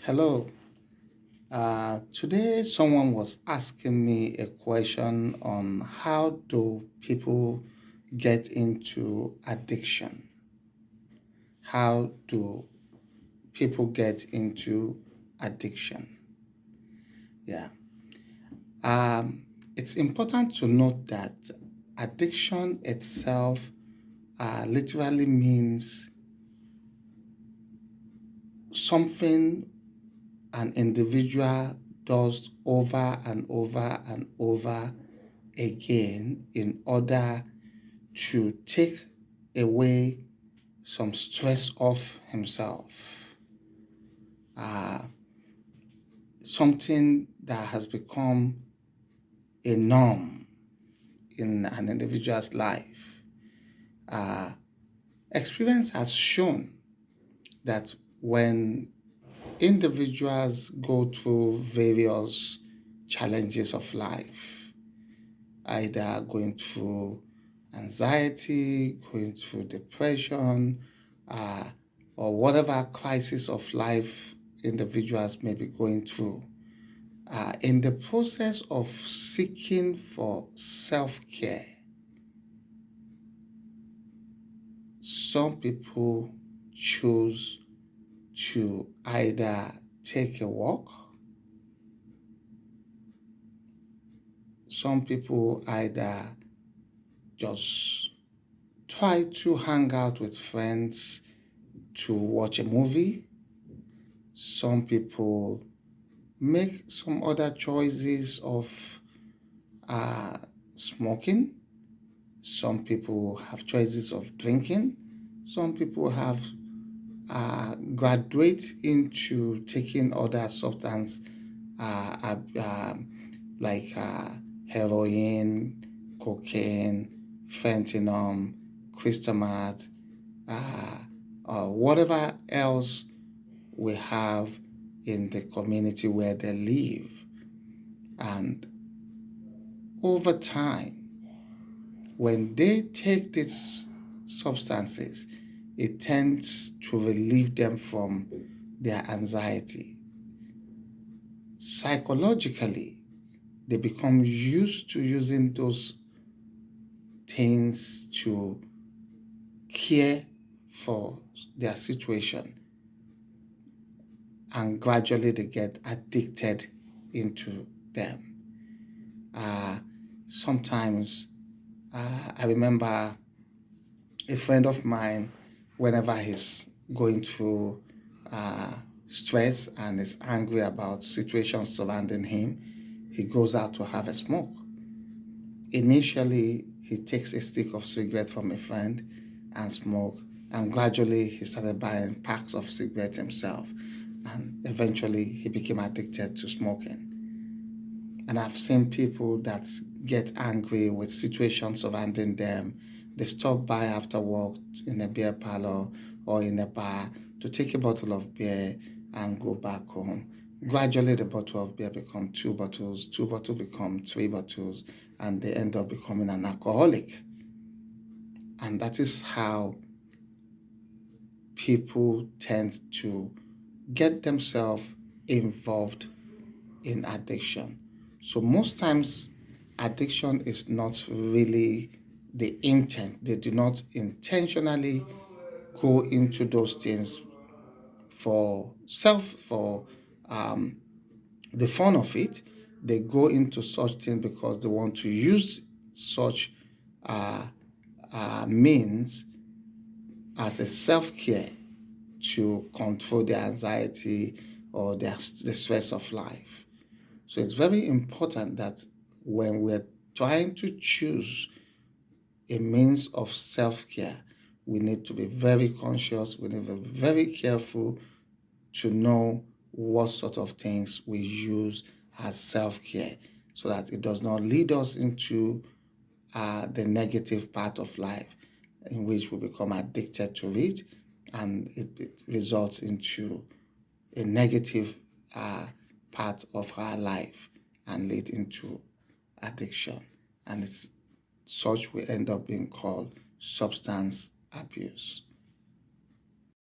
Hello. Today, someone was asking me a question on how do people get into addiction? How do people get into addiction? Yeah. Um, it's important to note that addiction itself literally means something an individual does over and over and over again in order to take away some stress off himself. Uh, Something that has become a norm in an individual's life. Uh, Experience has shown that when individuals go through various challenges of life, either going through anxiety, going through depression, uh, or whatever crisis of life individuals may be going through. In the process of seeking for self care, some people choose to either take a walk, some people either just try to hang out with friends to watch a movie. Some people make some other choices of uh, smoking. Some people have choices of drinking. Some people have graduate into taking other substance uh, uh, um, like heroin, cocaine, fentanyl, crystal meth, uh, or whatever else we have in the community where they live. And over time, when they take these substances, it tends to relieve them from their anxiety. Psychologically, they become used to using those things to care for their situation, and gradually they get addicted into them. Uh, Sometimes I remember a friend of mine, whenever he's going through uh, stress and is angry about situations surrounding him, he goes out to have a smoke. Initially, he takes a stick of cigarette from a friend and smoke, and gradually he started buying packs of cigarettes himself, and eventually he became addicted to smoking. And I've seen people that get angry with situations surrounding them. They stop by after work in a beer parlor or in a bar to take a bottle of beer and go back home. Gradually, the bottle of beer become two bottles become three bottles, and they end up becoming an alcoholic. And that is how people tend to get themselves involved in addiction. So most times, addiction is not really the intent. They do not intentionally go into those things for um, the fun of it. They go into such things because they want to use such uh, means as a self care to control their anxiety or the stress of life. So it's very important that when we're trying to choose a means of self care, we need to be very conscious, we need to be very careful to know what sort of things we use as self care so that it does not lead us into the negative part of life in which we become addicted to it, and it results into a negative uh, part of our life and lead into addiction. And it's such we end up being called substance abuse.